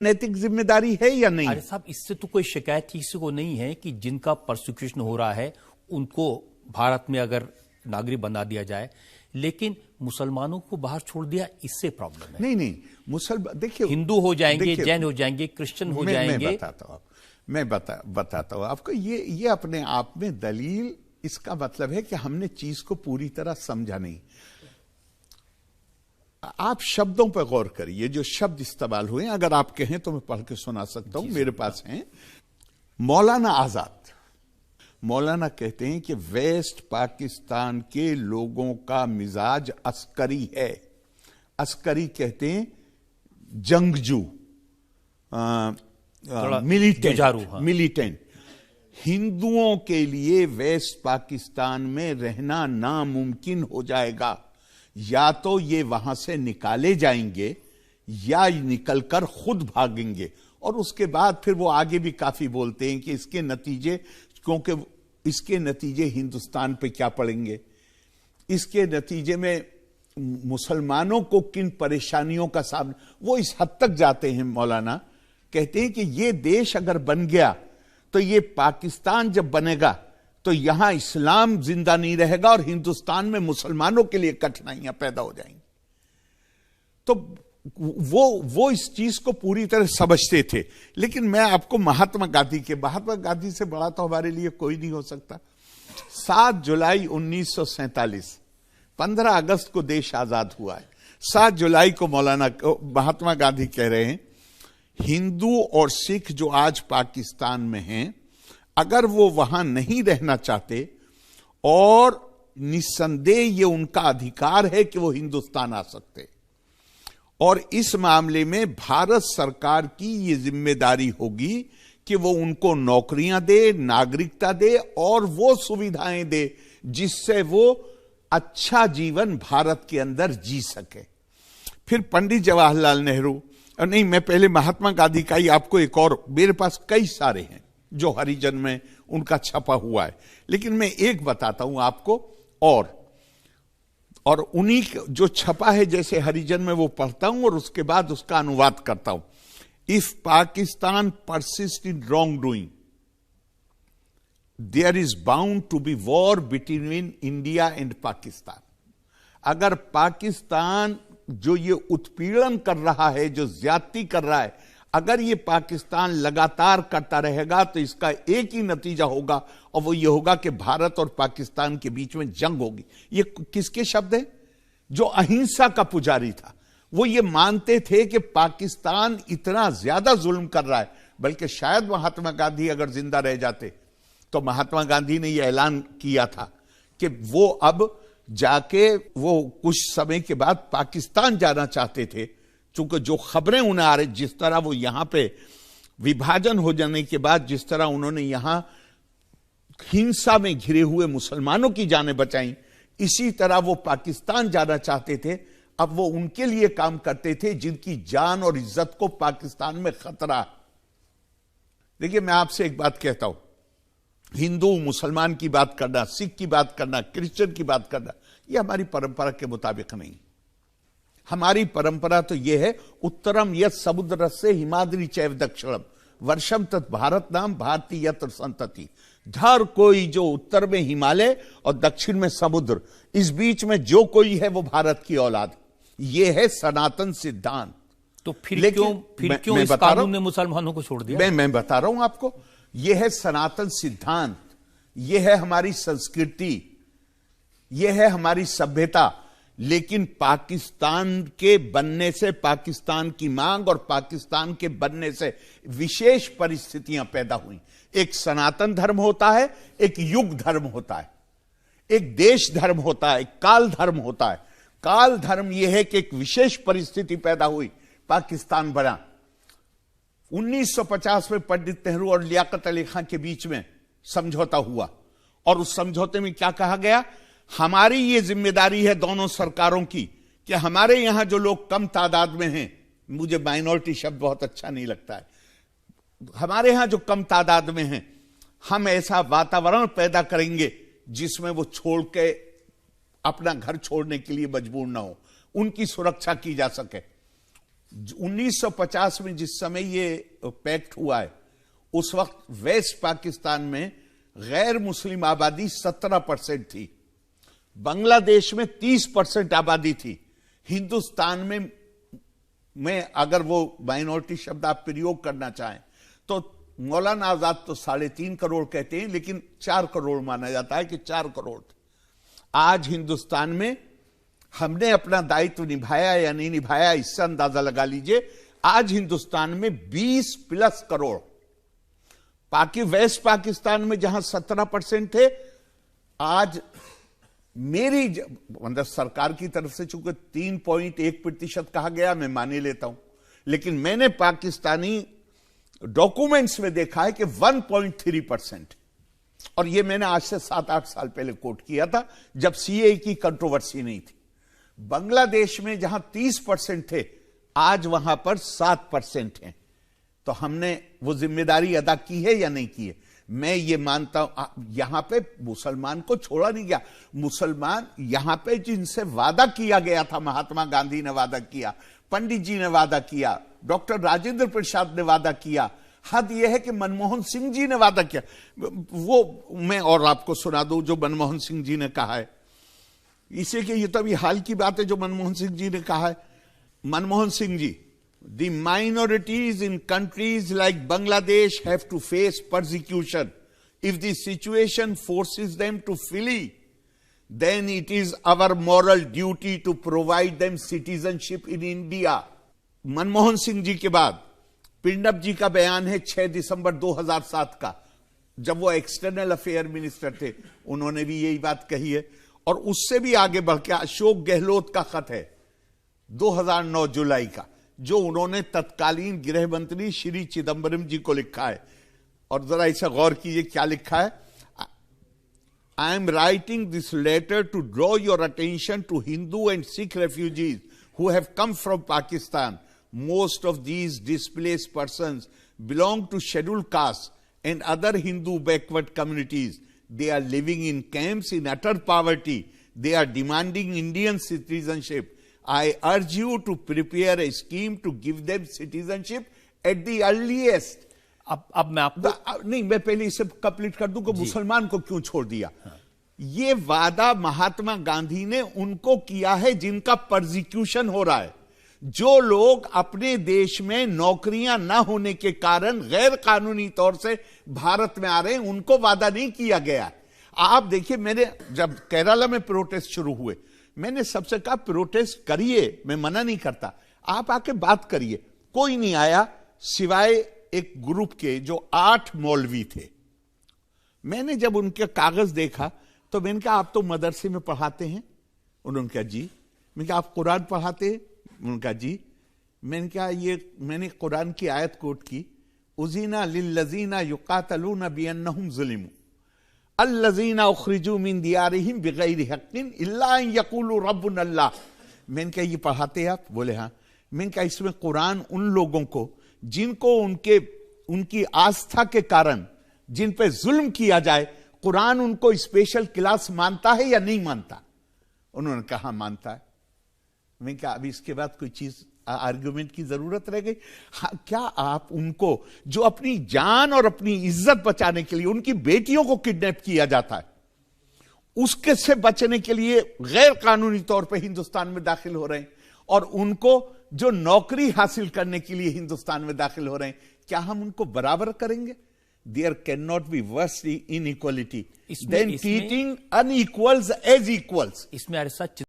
नैतिक जिम्मेदारी है या नहीं? अरे साहब, इससे तो कोई शिकायत किसी को नहीं है कि जिनका प्रोसिक्यूशन हो रहा है उनको भारत में अगर नागरिक बना दिया जाए, लेकिन मुसलमानों को बाहर छोड़ दिया, इससे प्रॉब्लम है। नहीं, मुसलमान देखिए, हिंदू हो जाएंगे, जैन हो जाएंगे, क्रिश्चियन हो जाएंगे। मैं बताता हूं आपको, ये अपने आप में दलील, इसका मतलब है कि हमने चीज को पूरी तरह समझा नहीं। आप शब्दों पर गौर करिए, जो शब्द इस्तेमाल हुए, अगर आप कहें तो मैं पढ़ के सुना सकता हूं, मेरे पास हैं। मौलाना आजाद, मौलाना कहते हैं कि वेस्ट पाकिस्तान के लोगों का मिजाज अस्करी है। अस्करी कहते हैं जंगजू, मिलिटेंट। हिंदुओं के लिए वेस्ट पाकिस्तान में रहना नामुमकिन हो जाएगा। या तो ये वहां से निकाले जाएंगे या निकलकर खुद भागेंगे। और उसके बाद फिर वो आगे भी काफी बोलते हैं कि इसके नतीजे, क्योंकि इसके नतीजे हिंदुस्तान पे क्या पड़ेंगे, इसके नतीजे में मुसलमानों को किन परेशानियों का सामना, वो इस हद तक जाते हैं। मौलाना कहते हैं कि ये देश अगर बन गया तो ये पाकिस्तान जब बनेगा तो यहां इस्लाम जिंदा नहीं रहेगा और हिंदुस्तान में मुसलमानों के लिए कठिनाइयां पैदा हो जाएंगी। तो वो इस चीज को पूरी तरह समझते थे। लेकिन मैं आपको महात्मा गांधी से बड़ा तो हमारे लिए कोई नहीं हो सकता। 7 जुलाई 1947, 15 अगस्त को देश आजाद हुआ है। 7 जुलाई को महात्मा गांधी कह रहे हैं, हिंदू और सिख जो आज पाकिस्तान में हैं, अगर वो वहां नहीं रहना चाहते, और निस्संदेह ये उनका अधिकार है कि वो हिंदुस्तान आ सकते, और इस मामले में भारत सरकार की ये जिम्मेदारी होगी कि वो उनको नौकरियां दे, नागरिकता दे और वो सुविधाएं दे जिससे वो अच्छा जीवन भारत के अंदर जी सके। फिर पंडित जवाहरलाल नेहरू, नहीं, मैं पहले महात्मा गांधी का ही आपको एक और, मेरे पास कई सारे हैं जो हरिजन में उनका छपा हुआ है, लेकिन मैं एक बताता हूं आपको। और उन्हीं जो छपा है जैसे हरिजन में, वो पढ़ता हूं और उसके बाद उसका अनुवाद करता हूं। If Pakistan persist in wrong doing, there is bound to be war between India and Pakistan. अगर पाकिस्तान जो ये उत्पीड़न कर रहा है, जो ज्यादती कर रहा है, अगर ये पाकिस्तान लगातार करता रहेगा तो इसका एक ही नतीजा होगा, और वो ये होगा कि भारत और पाकिस्तान के बीच में जंग होगी। ये किसके शब्द हैं? जो अहिंसा का पुजारी था। वो ये मानते थे कि पाकिस्तान इतना ज्यादा जुल्म कर रहा है, बल्कि शायद महात्मा गांधी अगर जिंदा रह जाते तो महात्मा गांधी ने यह ऐलान किया था कि वो अब जाके, वो कुछ समय के बाद पाकिस्तान जाना चाहते थे, चूंकि जो खबरें उन्हें आ रही, जिस तरह वो यहां पे विभाजन हो जाने के बाद जिस तरह उन्होंने यहां हिंसा में घिरे हुए मुसलमानों की जानें बचाई, इसी तरह वो पाकिस्तान जाना चाहते थे। अब वो उनके लिए काम करते थे जिनकी जान और इज्जत को पाकिस्तान में खतरा। देखिए, मैं आपसे एक बात कहता हूं, हिंदू मुसलमान की बात करना, सिख की बात करना, क्रिश्चियन की बात करना, यह हमारी परंपरा के मुताबिक नहीं। हमारी परंपरा तो यह है, उत्तरम यत् समुद्र से हिमाद्री चैव दक्षिणम वर्षम तत् भारत नाम भारतीय यत्र संतति। हर कोई जो उत्तर में हिमालय और दक्षिण में समुद्र, इस बीच में जो कोई है वो भारत की औलाद। ये है सनातन सिद्धांत। तो फिर क्यों इस कानून ने मुसलमानों को छोड़ दिया? मैं बता रहा हूं आपको, यह है सनातन सिद्धांत, यह है हमारी संस्कृति, यह है हमारी सभ्यता। लेकिन पाकिस्तान के बनने से, पाकिस्तान की मांग और पाकिस्तान के बनने से विशेष परिस्थितियां पैदा हुई। एक सनातन धर्म होता है, एक युग धर्म होता है, एक देश धर्म होता है, एक काल धर्म होता है। काल धर्म यह है कि एक विशेष परिस्थिति पैदा हुई, पाकिस्तान बना। 1950 में पंडित नेहरू और लियाकत अली खान के बीच में समझौता हुआ, और उस समझौते में क्या कहा गया? हमारी ये जिम्मेदारी है दोनों सरकारों की कि हमारे यहां जो लोग कम तादाद में हैं, मुझे माइनॉरिटी शब्द बहुत अच्छा नहीं लगता है, हमारे यहां जो कम तादाद में हैं, हम ऐसा वातावरण पैदा करेंगे जिसमें वो छोड़ के अपना घर छोड़ने के लिए मजबूर ना हो, उनकी सुरक्षा की जा सके। 1950 में जिस समय ये पैक्ट हुआ है, उस वक्त वेस्ट पाकिस्तान में गैर मुस्लिम आबादी 17% थी, बांग्लादेश में 30% आबादी थी, हिंदुस्तान में अगर वो माइनॉरिटी शब्द आप प्रयोग करना चाहें तो मौलाना आजाद तो 3.5 करोड़ कहते हैं, लेकिन 4 करोड़ माना जाता है कि 4 करोड़। आज हिंदुस्तान में हमने अपना दायित्व निभाया या नहीं निभाया, इससे अंदाजा लगा लीजिए। आज हिंदुस्तान में 20+ करोड़, वेस्ट पाकिस्तान में जहां 17% थे, आज मेरी मतलब सरकार की तरफ से चूंकि 3.1% कहा गया, मैं माने लेता हूं, लेकिन मैंने पाकिस्तानी डॉक्यूमेंट्स में देखा है कि 1.3%, और यह मैंने आज से 7-8 साल पहले कोट किया था जब सीए की कंट्रोवर्सी नहीं थी। बांग्लादेश में जहां 30% थे, आज वहां पर 7% हैं। तो हमने वो जिम्मेदारी अदा की है या नहीं की है? मैं ये मानता हूं यहां पे मुसलमान को छोड़ा नहीं गया। मुसलमान यहां पे जिनसे वादा किया गया था, महात्मा गांधी ने वादा किया, पंडित जी ने वादा किया, डॉक्टर राजेंद्र प्रसाद ने वादा किया, हद यह है कि मनमोहन सिंह जी ने वादा किया। वो मैं और आपको सुना दूं जो मनमोहन सिंह जी ने कहा है, इसे कि ये तो अभी हाल की बात है जो मनमोहन सिंह जी ने कहा है। Manmohan Singh ji, the minorities in countries like Bangladesh have to face persecution. If the situation forces them to flee, then it is our moral duty to provide them citizenship in India. Manmohan Singh ji के बाद पिंडप जी का बयान है 6 दिसंबर 2007 का, जब वो एक्सटर्नल अफेयर मिनिस्टर थे, उन्होंने भी यही बात कही है। और उससे भी आगे बढ़ के अशोक गहलोत का खत है 2009 जुलाई का, जो उन्होंने तत्कालीन गृह मंत्री श्री चिदम्बरम जी को लिखा है। और जरा इसे गौर कीजिए क्या लिखा है। I am writing this letter to draw your attention to Hindu and Sikh refugees who have come from Pakistan. Most of these displaced persons belong to scheduled caste and other Hindu backward communities. They are living in camps in utter poverty. They are demanding Indian citizenship. I urge you to prepare a scheme to give them citizenship at the earliest. अब मैं आपको नहीं, मैं पहले इसे complete कर दूं कि मुसलमान को क्यों छोड़ दिया। ये वादा महात्मा गांधी ने उनको किया है जिनका परसिक्यूशन हो रहा है। जो लोग अपने देश में नौकरियां न होने के कारण गैर कानूनी तौर से भारत में आ रहे हैं, उनको वादा नहीं किया गया। आप देखिए, मैंने जब केरला में प्रोटेस्ट शुरू हुए, मैंने सबसे कहा प्रोटेस्ट करिए, मैं मना नहीं करता, आप आके बात करिए। कोई नहीं आया सिवाय एक ग्रुप के जो 8 मौलवी थे। मैंने जब उनके कागज देखा तो मैंने कहा आप तो मदरसे में पढ़ाते हैं? उन्होंने कहा जी। मैंने कहा आप कुरान पढ़ाते हैं? उन्होंने कहा जी। मैंने कहा ये मैंने कुरान की आयत कोट की, उज़ीना लिल्लज़ीना युक़ातलूना बिअन्नहुम ज़ुलिमू अल्लज़ीना उख़रिजू मिन दियारिहिम बिग़ैरि हक़्क़िन इल्ला अन यक़ूलू रब्बुना अल्लाह। मैंने कहा ये पढ़ाते हैं आप? बोले हाँ। मैंने कहा इसमें कुरान उन लोगों को जिनको उनकी आस्था के कारण जिन पे जुल्म किया जाए, कुरान उनको स्पेशल क्लास मानता है या नहीं मानता? उन्होंने कहा मानता है। मैंने कहा अभी इसके बाद कोई चीज आर्गुमेंट की जरूरत रह गई? हाँ, क्या आप उनको जो अपनी जान और अपनी इज्जत बचाने के लिए उनकी बेटियों को किडनैप किया जाता है, उसके से बचने के लिए गैर कानूनी तौर पे हिंदुस्तान में दाखिल हो रहे हैं, और उनको जो नौकरी हासिल करने के लिए हिंदुस्तान में दाखिल हो रहे हैं, क्या हम उनको बराबर करेंगे? There cannot be worse inequality than treating unequals as equals. इसमें सच